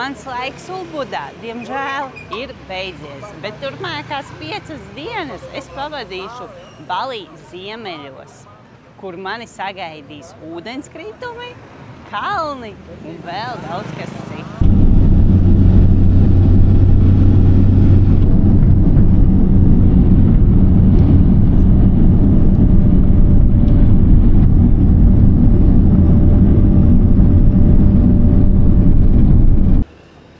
Mans laiks Ulbudā, diemžēl, ir beidzies, bet turpmākās 5 dienas es pavadīšu Balī ziemeļos, kur mani sagaidīs ūdenskritumi, kalni un vēl daudz kas cits.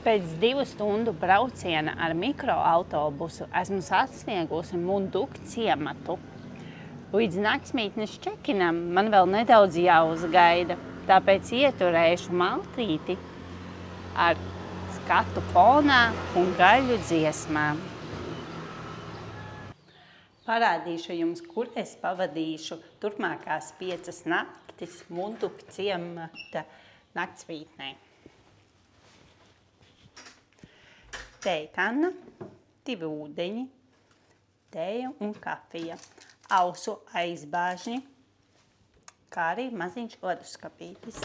Pēc 2 stundu brauciena ar mikroautobusu esmu sasniegusi Munduka ciematu. Līdz naktsmītnes čekinam man vēl nedaudz jāuzgaida, tāpēc ieturēšu maltīti ar skatu fonā un gaļu dziesmām. Parādīšu jums, kur es pavadīšu turpmākās 5 naktis Munduka ciemata naktsmītnē. Tējkanna, 2 ūdeņi, tēja un kafija, ausu aizbāžņi, kā arī maziņš leduskapītis.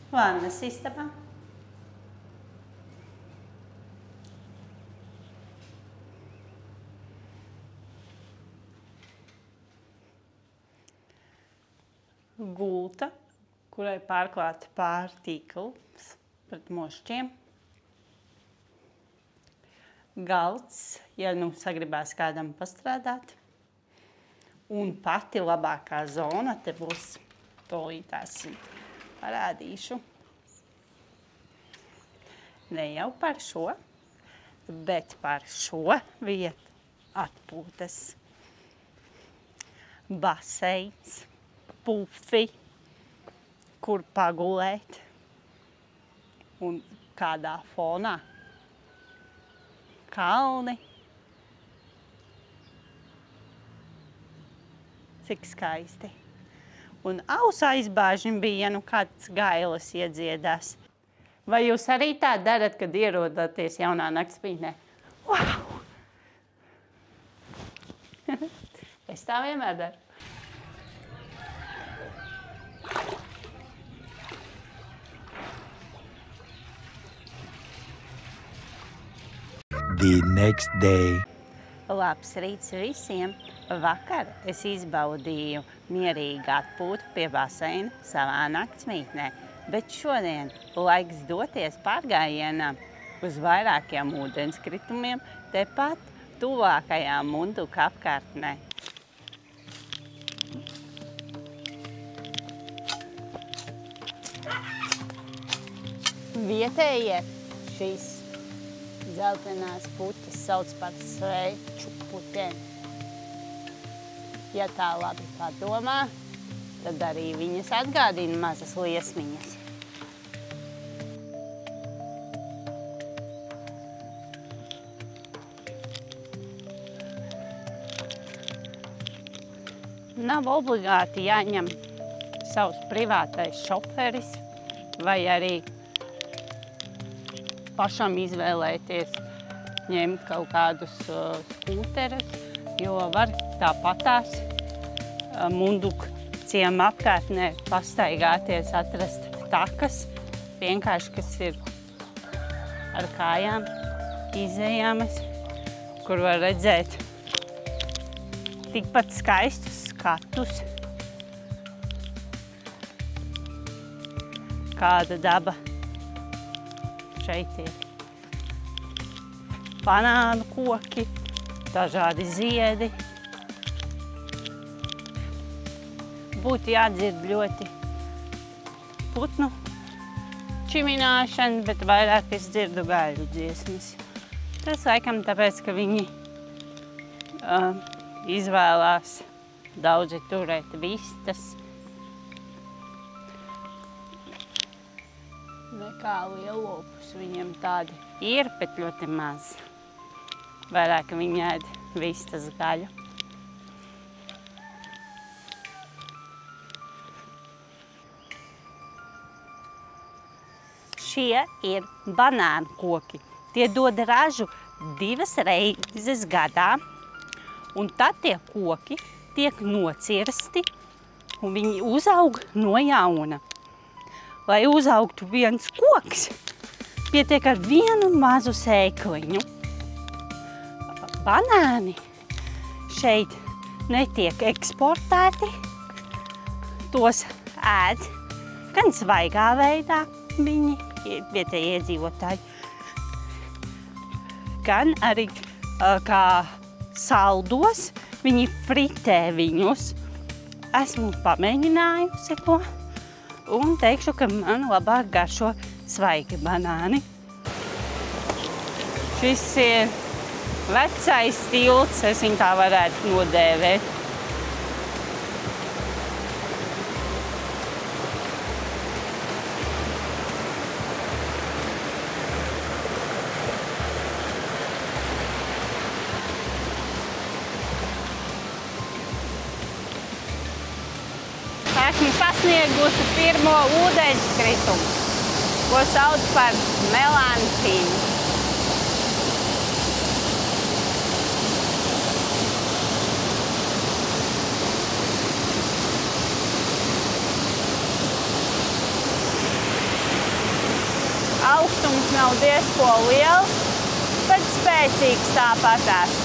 Vannas istaba. Gulta, kurai pārklāta pārtīkls pret mošķiem. Galds, ja nu sagribās kādam pastrādāt. Un pati labākā zona te būs, tolītās parādīšu. Ne jau par šo, bet par šo vietu atpūtas. Baseins, pufi, kur pagulēt. Un kādā fonā. Kalni. Cik skaisti. Un ausu aizbāžņi bija, ja nu kāds gailis iedziedās. Vai jūs arī tā darat, kad ierodaties jaunā naktsmītnē? Wow! Es tā vienmēr daru. The next day. Labs rīts visiem! Vakar es izbaudīju mierīgu atpūtu pie baseina savā naktsmītnē, bet šodien laiks doties pārgājienā uz vairākiem ūdenskritumiem tepat tuvākajā Munduka apkārtnē. Vietējie šīs dzeltenās puķes sauc par sveču puķēm. Ja tā labi padomā, tad arī viņas atgādina mazas liesmiņas. Nav obligāti jāņem savs privātais šoferis vai arī pašam izvēlēties ņemt kaut kādus skūterus, jo var tāpatās Munduka ciema apkārtnē pastaigāties, atrast takas, vienkārši, kas ir ar kājām izējamas, kur var redzēt tikpat skaistus skatus, kāda daba šeit ir. Banānu koki, dažādi ziedi. Būtu jādzird ļoti putnu čimināšana, bet vairāk es dzirdu gaļu dziesmas. Tas laikam tāpēc, ka viņi izvēlās daudzi turēt vistas nekā lielopus. Viņiem tādi ir, bet ļoti maz. Vairāk viņi ēd vistas gaļu. Šie ir banānu koki. Tie dod ražu 2 reizes gadā, un tad tie koki tiek nocirsti un viņi uzaug no jauna. Lai uzaugtu viens koks, pietiek ar vienu mazu sēkliņu. Banāni šeit netiek eksportēti, tos ēd gan svaigā veidā viņi, vietējie iedzīvotāji, gan arī kā saldos, viņi fritē viņus. Esmu pamēģinājusi to un teikšu, ka man labāk garšo svaigi banāni. Šis ir vecais tilts, es viņu tā varētu nodēvēt. Esmu sasniegusi pirmo ūdenskritumu, ko sauc par melancīnu. Augstums nav diezko liels, bet spēcīgs tāpatās.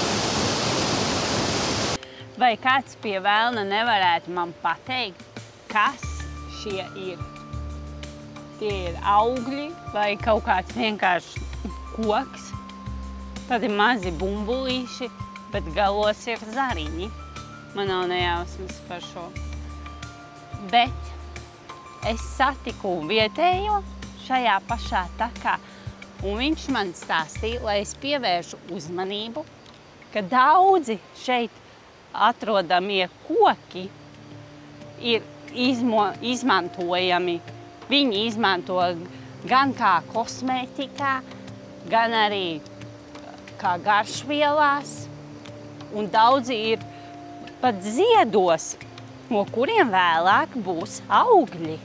Vai kāds pie velna nevarētu man pateikt, kas šie ir? Tie ir augļi vai kaut kāds vienkārši koks. Tad ir mazi bumbulīši, bet galos ir zariņi. Man nav nejausmas par šo. Bet es satiku vietējo šajā pašā takā, un viņš man stāstīja, lai es pievēršu uzmanību, ka daudzi šeit atrodamie koki ir izmantojami. Viņi izmanto gan kā kosmētikā, gan arī kā garšvielās, un daudzi ir pat ziedos, no kuriem vēlāk būs augļi.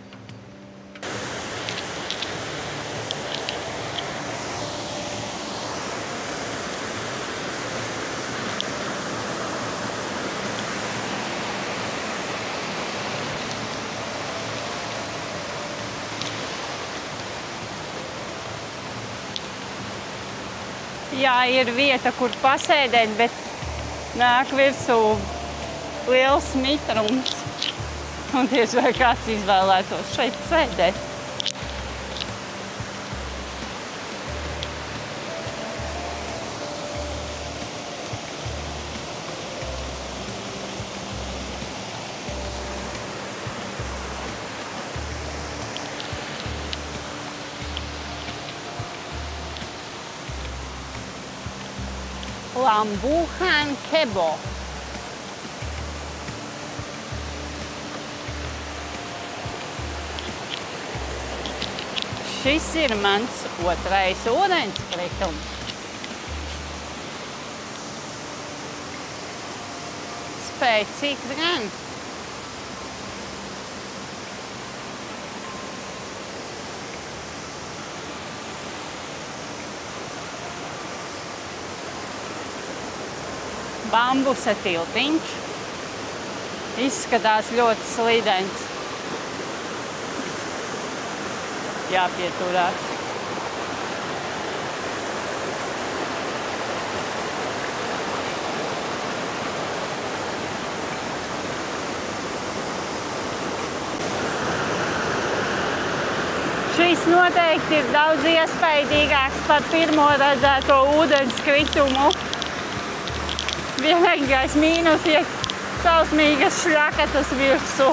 Jā, ir vieta, kur pasēdēt, bet nāk virsū liels mitrums. Un tieši vai kāds izvēlētos šeit sēdēt. Lambuhan kebo. Šis ir mans otrais ūdenskritums. Spēcīgs gan. Bambusa tiltiņš. Izskatās ļoti slidens. Jāpieturās. Šis noteikti ir daudz iespaidīgāks par pirmo redzēto ūdenskritumu. Vienīgais mīnus ir šausmīgas šļakatas virsū.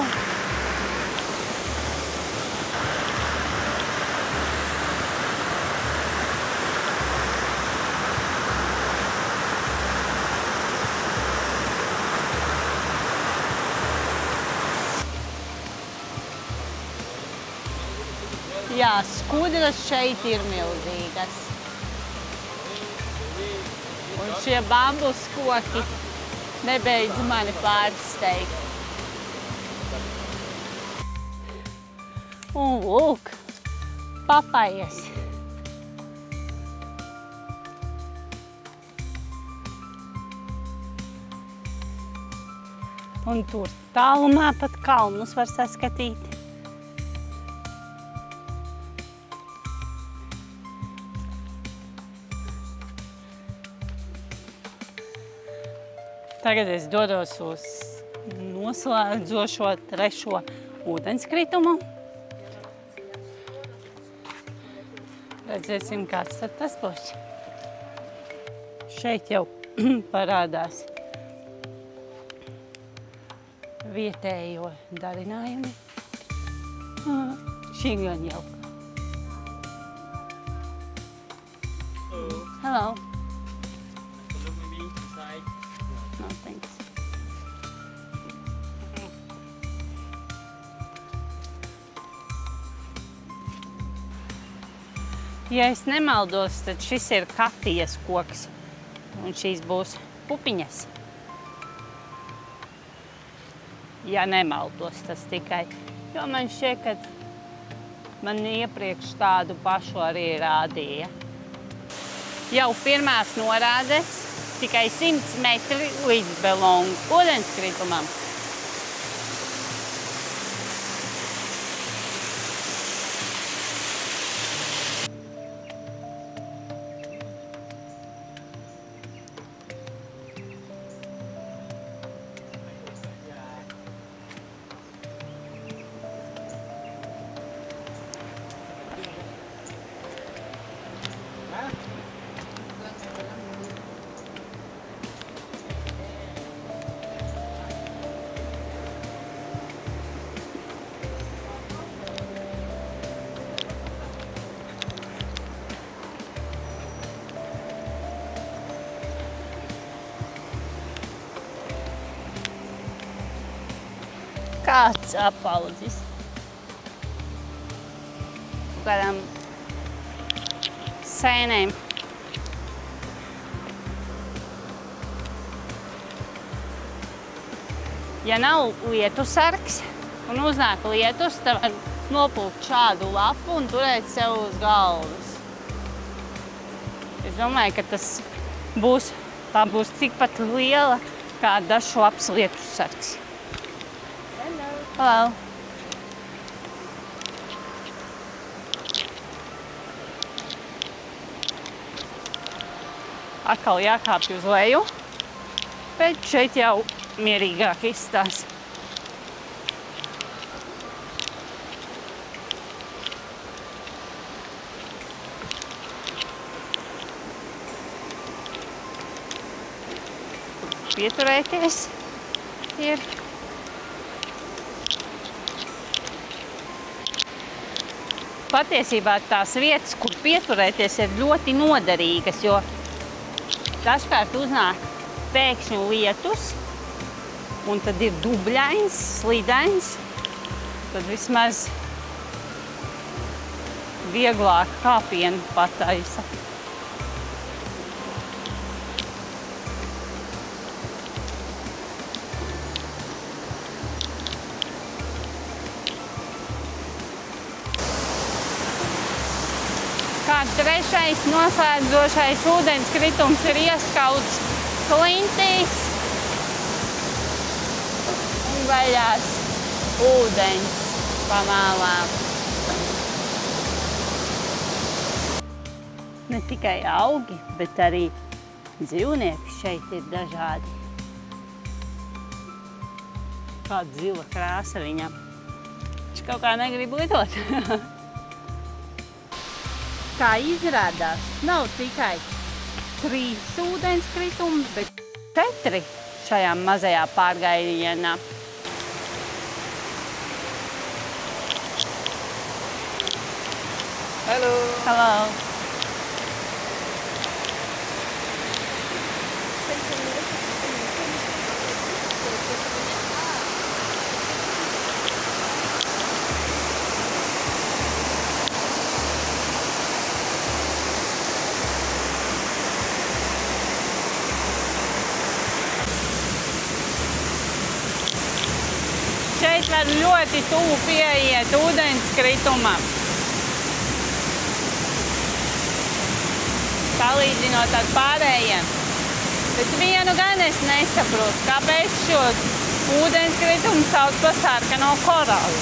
Jā, skudras šeit ir milzīgas. Un šie bambus koki nebeidz mani pārsteigt. Un lūk, papajas. Un tur tālumā pat kalnus var saskatīt. Tagad es dodos uz noslēdzošo trešo ūdenskritumu. Redzēsim, kāds tad tas būs. Šeit jau parādās vietējo darinājumi. Šī gan jauka. Hello. No, thanks. Ja es nemaldos, tad šis ir katijas koks, un šīs būs pupiņas. Ja nemaldos tas tikai, jo man šķiet, ka man iepriekš tādu pašu arī rādīja. Jau pirmās norādes, tikai 100 metri līdz Belongu ūdenskritumam. Kāds apaudzis. Kādām sēnēm. Ja nav lietusargs un uznāk lietus, tad var nopulkt šādu lapu un turēt sev uz galvas. Es domāju, ka tā būs tikpat liela kā dažs labs lietusargs. Hello. Atkal jākāpj uz leju, bet šeit jau mierīgāk izstās. Pieturēties ir. Patiesībā tās vietas, kur pieturēties, ir ļoti noderīgas, jo dažkārt uznāk pēkšņi lietus, un tad ir dubļains, slidains, tad vismaz vieglāk kāpienu pataisa. Kā trešais noslēdzošais ūdenskritums ir ieskauts klintīs un vaļās ūdens pa malām. Ne tikai augi, bet arī dzīvnieki šeit ir dažādi. Kāda zila krāsa viņam. Viņš kaut kā negrib lidot. Kā izrādās, nav tikai 3 ūdenskritumi, bet 4 šajā mazajā pārgājienā. Hello. Hello. Šeit var ļoti tuvu pieiet ūdenskritumam. Salīdzinot ar pārējiem. Bet vienu gan es nesaprotu, kāpēc šo Ūdenskritumu sauc par sarkano korali.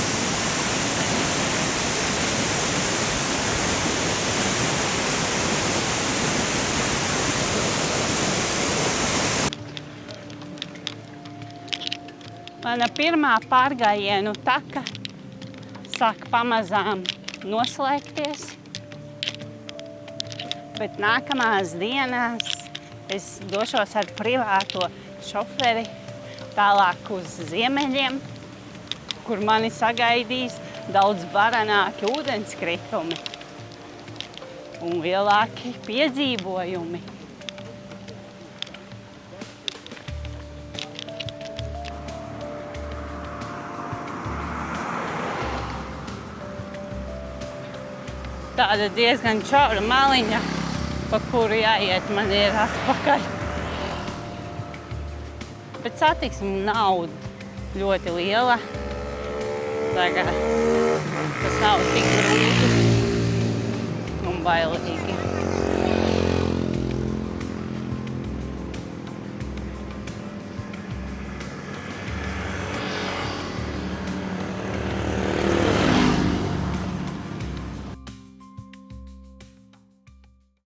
Mana pirmā pārgājienu taka sāk pamazām noslēgties, bet nākamās dienās es došos ar privāto šoferi tālāk uz ziemeļiem, kur mani sagaidīs daudz varenāki ūdenskritumi un lielāki piedzīvojumi. Tāda diezgan čaura maliņa, pa kuru jāiet man ir atpakaļ. Bet satiksme nav ļoti liela. Tagad tas nav tik grūti un bailīgi.